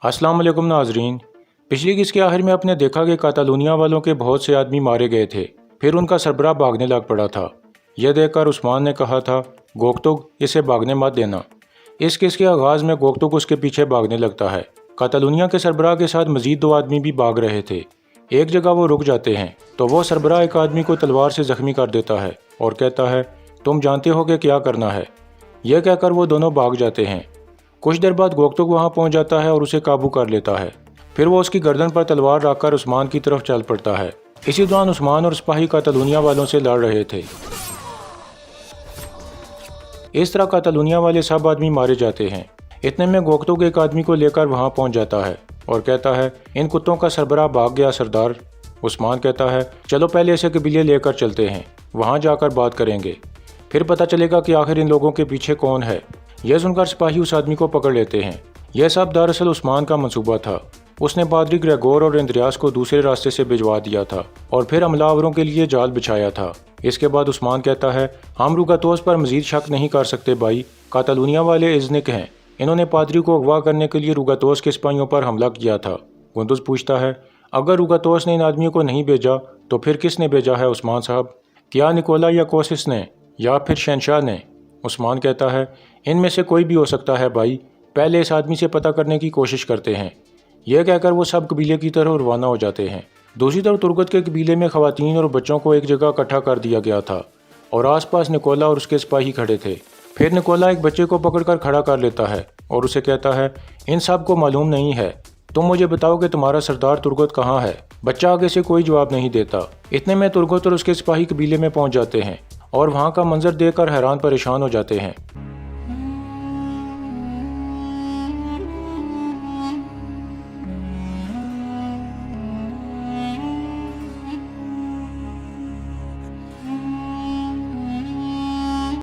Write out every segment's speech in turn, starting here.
अस्सलाम वालेकुम नाजरीन। पिछली किस्त के आखिर में आपने देखा कि कातालूनिया वालों के बहुत से आदमी मारे गए थे, फिर उनका सरबराह भागने लग पड़ा था। यह देखकर उस्मान ने कहा था, गोगतुग इसे भागने मत देना। इस किस्त के आगाज़ में गोगतुग उसके पीछे भागने लगता है। कातालूनिया के सरबराह के साथ मजीद दो आदमी भी भाग रहे थे। एक जगह वो रुक जाते हैं तो वो सरबराह एक आदमी को तलवार से जख्मी कर देता है और कहता है, तुम जानते हो कि क्या करना है। यह कहकर वो दोनों भाग जाते हैं। कुछ देर बाद गोगतुग वहां पहुंच जाता है और उसे काबू कर लेता है। फिर वो उसकी गर्दन पर तलवार रखकर उस्मान की तरफ चल पड़ता है। इसी दौरान उस्मान और सिपाही कातालूनिया वालों से लड़ रहे थे। इस तरह कातालूनिया वाले सब आदमी मारे जाते हैं। इतने में गोगतुग एक आदमी को लेकर वहां पहुंच जाता है और कहता है, इन कुत्तों का सरबराह भाग गया सरदार। उस्मान कहता है, चलो पहले ऐसे कबीले लेकर चलते हैं, वहां जाकर बात करेंगे, फिर पता चलेगा कि आखिर इन लोगों के पीछे कौन है। यह सुनकर सिपाही उस आदमी को पकड़ लेते हैं। यह सब दरअसल उस्मान का मंसूबा था। उसने पादरी ग्रेगोर और इंद्रियास को दूसरे रास्ते से भिजवा दिया था और फिर हमलावरों के लिए जाल बिछाया था। इसके बाद उस्मान कहता है, हम रुगातोस पर मजीद शक नहीं कर सकते भाई, कातालूनिया वाले इज़्निक हैं, इन्होंने पादरी को अगवा करने के लिए रुगातोस के सिपाहियों पर हमला किया था। गुंदुज पूछता है, अगर रुगातोस ने इन आदमियों को नहीं भेजा तो फिर किसने भेजा है उस्मान साहब? क्या निकोला या कोसिस ने या फिर शहनशाह ने? उस्मान कहता है, इनमें से कोई भी हो सकता है भाई, पहले इस आदमी से पता करने की कोशिश करते हैं। यह कहकर वो सब कबीले की तरफ रवाना हो जाते हैं। दूसरी तरफ तुर्गत के कबीले में खवातीन और बच्चों को एक जगह इकट्ठा कर दिया गया था और आसपास निकोला और उसके सिपाही खड़े थे। फिर निकोला एक बच्चे को पकड़कर खड़ा कर लेता है और उसे कहता है, इन सब को मालूम नहीं है, तुम मुझे बताओ कि तुम्हारा सरदार तुर्गत कहाँ है। बच्चा आगे से कोई जवाब नहीं देता। इतने में तुर्गत और उसके सिपाही कबीले में पहुंच जाते हैं और वहां का मंजर देखकर हैरान परेशान हो जाते हैं।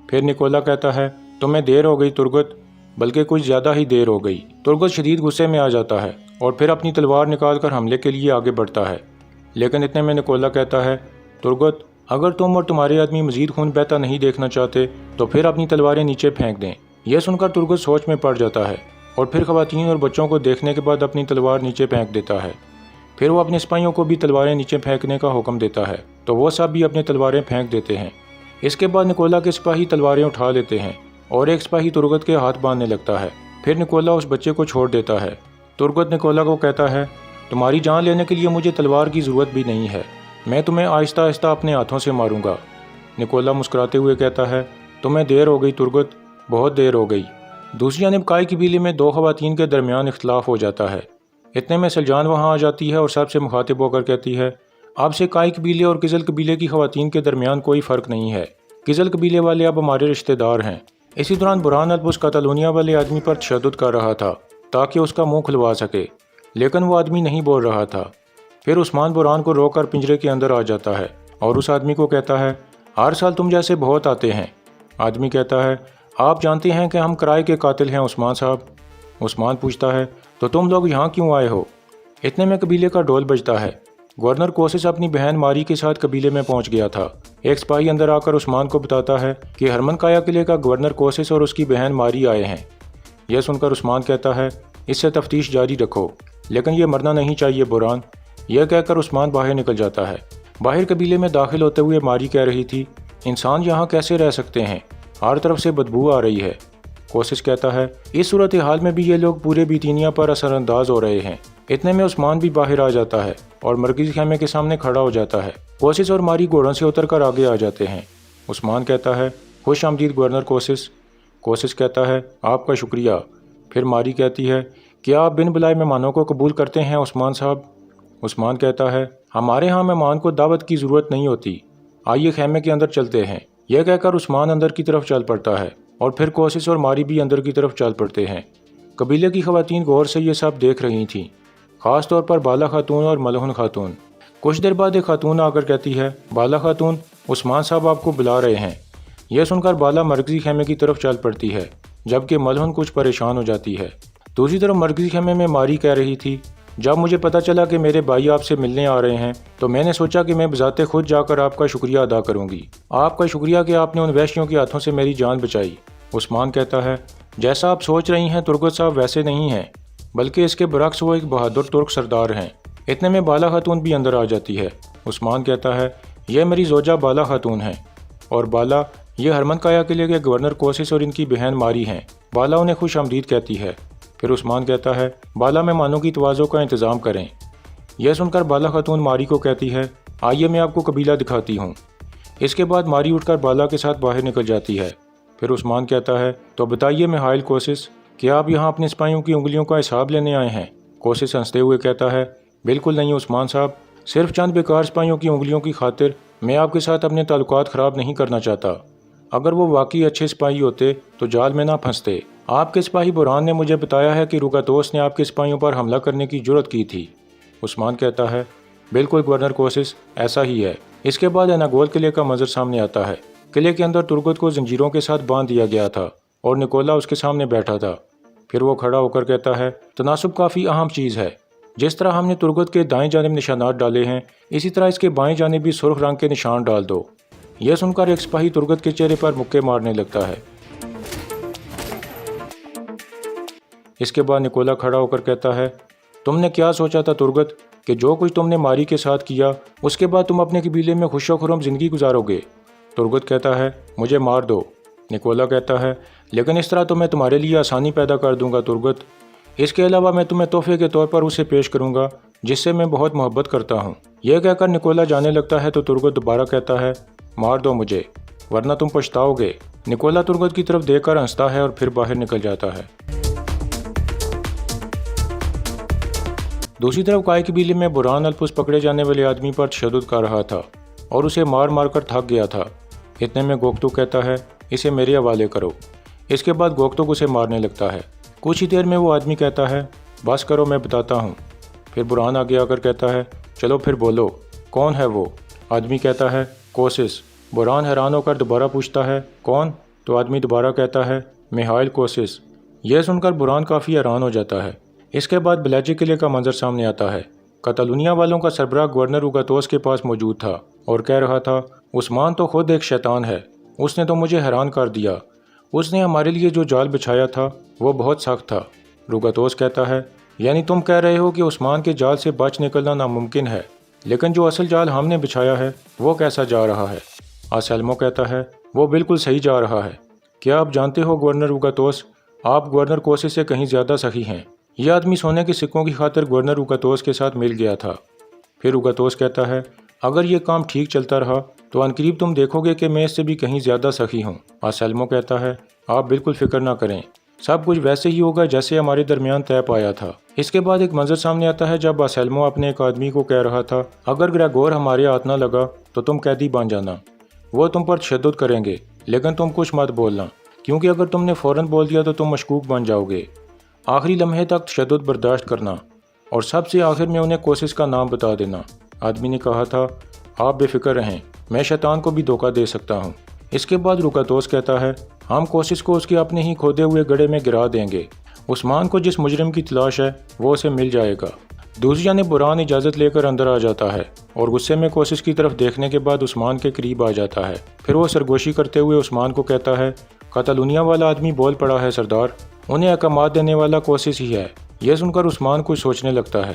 फिर निकोला कहता है, तुम्हें देर हो गई तुर्गत, बल्कि कुछ ज़्यादा ही देर हो गई। तुर्गत शदीद गुस्से में आ जाता है और फिर अपनी तलवार निकालकर हमले के लिए आगे बढ़ता है। लेकिन इतने में निकोला कहता है, तुर्गत, अगर तुम और तुम्हारे आदमी मजीद खून बहता नहीं देखना चाहते तो फिर अपनी तलवारें नीचे फेंक दें। यह सुनकर तुर्गत सोच में पड़ जाता है और फिर खवातीन और बच्चों को देखने के बाद अपनी तलवार नीचे फेंक देता है। फिर वो अपने सिपाहियों को भी तलवारें नीचे फेंकने का हुक्म देता है तो वो सब भी अपनी तलवारें फेंक देते हैं। इसके बाद निकोला के सिपाही तलवारें उठा लेते हैं और एक सिपाही तुर्गत के हाथ बांधने लगता है। फिर निकोला उस बच्चे को छोड़ देता है। तुर्गत निकोला को कहता है, तुम्हारी जान लेने के लिए मुझे तलवार की ज़रूरत भी नहीं है, मैं तुम्हें आहिस्ता आहिस्ता अपने हाथों से मारूंगा। निकोला मुस्कुराते हुए कहता है, तुम्हें देर हो गई तुर्गत, बहुत देर हो गई। दूसरी जानब काई कबीले में दो खवातीन के दरमियान इख्तलाफ हो जाता है। इतने में सलजान वहाँ आ जाती है और सबसे मुखातिब होकर कहती है, अब से काई कबीले और किजल कबीले की खवातीन के दरमियान कोई फ़र्क नहीं है। किजल कबीले वाले अब हमारे रिश्तेदार हैं। इसी दौरान बुरहान अल्ब उस कातालूनिया वाले आदमी पर तशद्दुद कर रहा था ताकि उसका मुंह खुलवा सके, लेकिन वो आदमी नहीं बोल रहा था। फिर उस्मान बुरहान को रोककर पिंजरे के अंदर आ जाता है और उस आदमी को कहता है, हर साल तुम जैसे बहुत आते हैं। आदमी कहता है, आप जानते हैं कि हम किराए के कातिल हैं उस्मान साहब। उस्मान पूछता है, तो तुम लोग यहाँ क्यों आए हो? इतने में कबीले का ढोल बजता है। गवर्नर कोसिस अपनी बहन मारी के साथ कबीले में पहुंच गया था। एक सिपाही अंदर आकर उस्मान को बताता है कि हरमन काया किले का गवर्नर कोसिस और उसकी बहन मारी आए हैं। यह सुनकर उस्मान कहता है, इससे तफ्तीश जारी रखो, लेकिन यह मरना नहीं चाहिए बुरहान। यह कहकर उस्मान बाहर निकल जाता है। बाहर कबीले में दाखिल होते हुए मारी कह रही थी, इंसान यहाँ कैसे रह सकते हैं, हर तरफ से बदबू आ रही है। कोसिस कहता है, इस सूरत हाल में भी ये लोग पूरे बीतीनिया पर असरअंदाज हो रहे हैं। इतने में उस्मान भी बाहर आ जाता है और मरकजी खेमे के सामने खड़ा हो जाता है। कोसिस और मारी घोड़ों से उतरकर आगे आ जाते हैं। उस्मान कहता है, खुश आमदीद गवर्नर कोसिस। कोसिस कहता है, आपका शुक्रिया। फिर मारी कहती है, क्या आप बिन बुलाए मेहमानों को कबूल करते हैं उस्मान साहब? उस्मान कहता है, हमारे यहाँ मेहमान को दावत की ज़रूरत नहीं होती, आइए खेमे के अंदर चलते हैं। यह कहकर उस्मान अंदर की तरफ चल पड़ता है और फिर कोसिस और मारी भी अंदर की तरफ चल पड़ते हैं। कबीले की खवातीन गौर से ये सब देख रही थीं, ख़ास तौर पर बाला खातून और मलहुन खातून। कुछ देर बाद एक खातून आकर कहती है, बाला खातून, उस्मान साहब आपको बुला रहे हैं। यह सुनकर बाला मरकजी खेमे की तरफ चल पड़ती है, जबकि मलहुन कुछ परेशान हो जाती है। दूसरी तरफ मरकजी खेमे में मारी कह रही थी, जब मुझे पता चला कि मेरे भाई आपसे मिलने आ रहे हैं तो मैंने सोचा कि मैं बजाते खुद जाकर आपका शुक्रिया अदा करूंगी। आपका शुक्रिया कि आपने उन वहशियों के हाथों से मेरी जान बचाई। उस्मान कहता है, जैसा आप सोच रही हैं तुर्गत साहब वैसे नहीं हैं, بلکہ اس کے برعکس وہ ایک بہادر ترک سردار ہیں۔ اتنے میں بالا خاتون بھی اندر آ جاتی ہے۔ عثمان کہتا ہے یہ میری زوجہ بالا خاتون ہیں، اور بالا یہ ہرمن کایا قلعے کے گورنر کوسس اور ان کی بہن ماری ہیں۔ بالا انہیں خوش آمدید کہتی ہے۔ پھر عثمان کہتا ہے بالا مہمانوں کی توازوں کا انتظام کریں۔ یہ سن کر بالا خاتون ماری کو کہتی ہے آئیے میں آپ کو قبیلہ دکھاتی ہوں۔ اس کے بعد ماری اٹھ کر بالا کے ساتھ باہر نکل جاتی ہے۔ پھر عثمان کہتا ہے تو بتائیے میخائیل کوسس، کیا آپ یہاں اپنے سپاہیوں کی انگلیوں کا حساب لینے آئے ہیں؟ کوسس ہنستے ہوئے کہتا ہے بالکل نہیں عثمان صاحب، صرف چند بیکار سپاہیوں کی انگلیوں کی خاطر میں آپ کے ساتھ اپنے تعلقات خراب نہیں کرنا چاہتا۔ اگر وہ واقعی اچھے سپاہی ہوتے تو جال میں نہ پھنستے۔ آپ کے سپاہی برہان نے مجھے بتایا ہے کہ روگاتوس نے آپ کے سپاہیوں پر حملہ کرنے کی جرت کی تھی۔ عثمان کہتا ہے بالکل گورنر کوسس، ایسا ہی ہے۔ اس کے بعد اناگول قلعے کا منظر سامنے آتا ہے۔ قلعے کے اندر ترگت کو زنجیروں کے ساتھ باندھ دیا گیا تھا اور نکولا اس کے سامنے بیٹھا تھا۔ پھر وہ کھڑا ہو کر کہتا ہے تناسب کافی اہم چیز ہے۔ جس طرح ہم نے ترگت کے دائیں جانب نشانات ڈالے ہیں، اسی طرح اس کے بائیں جانب بھی سرخ رنگ کے نشان ڈال دو۔ یہ سن کر ایک سپاہی ترگت کے چہرے پر مکے مارنے لگتا ہے۔ اس کے بعد نکولا کھڑا ہو کر کہتا ہے تم نے کیا سوچا تھا ترگت کہ جو کچھ تم نے ماری کے ساتھ کیا اس کے بعد تم اپنے قبیلے میں خوش و خرم زندگی گزارو گے؟ ترگت کہتا ہے مجھے مار دو۔ نکولا کہتا ہے لیکن اس طرح تو میں تمہارے لیے آسانی پیدا کر دوں گا ترگت۔ اس کے علاوہ میں تمہیں تحفے کے طور پر اسے پیش کروں گا جس سے میں بہت محبت کرتا ہوں۔ یہ کہہ کر نکولا جانے لگتا ہے تو ترگت دوبارہ کہتا ہے مار دو مجھے ورنہ تم پچھتاؤ گے۔ نکولا ترگت کی طرف دیکھ کر ہنستا ہے اور پھر باہر نکل جاتا ہے۔ دوسری طرف کائی قبیلے میں برہان الپس پکڑے جانے والے آدمی پر تشدد کر رہا تھا اور اسے مار مار کر تھک گیا تھا۔ اتنے میں گوکتک کہتا ہے اسے میرے حوالے کرو۔ اس کے بعد گوکتک اسے مارنے لگتا ہے۔ کچھ ہی دیر میں وہ آدمی کہتا ہے بس کرو میں بتاتا ہوں۔ پھر برہان آگے آ کر کہتا ہے چلو پھر بولو کون ہے وہ؟ آدمی کہتا ہے کوسس۔ برہان حیران ہو کر دوبارہ پوچھتا ہے کون؟ تو آدمی دوبارہ کہتا ہے میخائیل کوسس۔ یہ سن کر برہان کافی حیران ہو جاتا ہے۔ اس کے بعد بلیجی قلعے کا منظر سامنے آتا ہے۔ کتالونیا والوں کا سربراہ گورنر روگاتوس کے پاس موجود تھا اور کہہ رہا تھا عثمان تو خود ایک شیطان ہے، اس نے تو مجھے حیران کر دیا۔ اس نے ہمارے لیے جو جال بچھایا تھا وہ بہت سخت تھا۔ روگاتوس کہتا ہے یعنی تم کہہ رہے ہو کہ عثمان کے جال سے بچ نکلنا ناممکن ہے، لیکن جو اصل جال ہم نے بچھایا ہے وہ کیسا جا رہا ہے؟ آسیلمو کہتا ہے وہ بالکل صحیح جا رہا ہے۔ کیا آپ جانتے ہو گورنر روگاتوس، آپ گورنر کوسس سے کہیں زیادہ سخی ہیں۔ یہ آدمی سونے کے سکوں کی خاطر گورنر روگاتوس کے ساتھ مل گیا تھا۔ پھر روگاتوس کہتا ہے اگر یہ کام ٹھیک چلتا رہا تو عنقریب تم دیکھو گے کہ میں اس سے بھی کہیں زیادہ سخی ہوں۔ آسیلمو کہتا ہے آپ بالکل فکر نہ کریں، سب کچھ ویسے ہی ہوگا جیسے ہمارے درمیان طے پایا تھا۔ اس کے بعد ایک منظر سامنے آتا ہے جب آسیلمو اپنے ایک آدمی کو کہہ رہا تھا اگر گریگور ہمارے ہاتھ نہ لگا تو تم قیدی بن جانا، وہ تم پر تشدد کریں گے، لیکن تم کچھ مت بولنا کیونکہ اگر تم نے فوراً بول دیا تو تم مشکوک بن جاؤ گے۔ آخری لمحے تک تشدد برداشت کرنا اور سب سے آخر میں انہیں کوسس کا نام بتا دینا۔ آدمی نے کہا تھا آپ بے فکر رہیں، میں شیطان کو بھی دھوکہ دے سکتا ہوں۔ اس کے بعد روگاتوس کہتا ہے ہم کوسس کو اس کے اپنے ہی کھودے ہوئے گڑھے میں گرا دیں گے۔ عثمان کو جس مجرم کی تلاش ہے وہ اسے مل جائے گا۔ دوسری جانب برہان اجازت لے کر اندر آ جاتا ہے اور غصے میں کوسس کی طرف دیکھنے کے بعد عثمان کے قریب آ جاتا ہے۔ پھر وہ سرگوشی کرتے ہوئے عثمان کو کہتا ہے کتالونیا والا آدمی بول پڑا ہے سردار، انہیں احکامات دینے والا کوسس ہی ہے۔ یہ سن کر عثمان کچھ سوچنے لگتا ہے۔